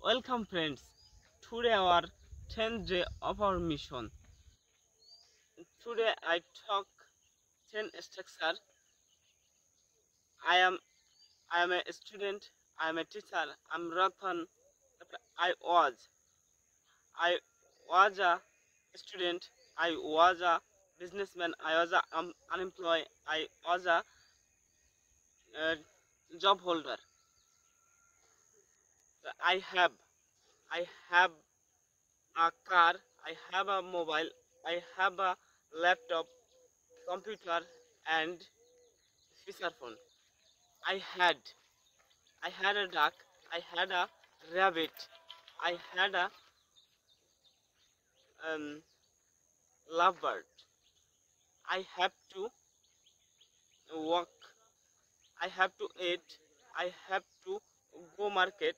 Welcome friends. Today our 10th day of our mission. Today I talk 10 structure. I am I am a student, I am a teacher, I'm Ratan. I was I was a student, I was a businessman, I was a unemployed, I was a uh, job holder. I have I have a car, I have a mobile, I have a laptop, computer and feature phone. I had I had a duck, I had a rabbit, I had a um, lovebird. I have to walk, I have to eat, I have to go market,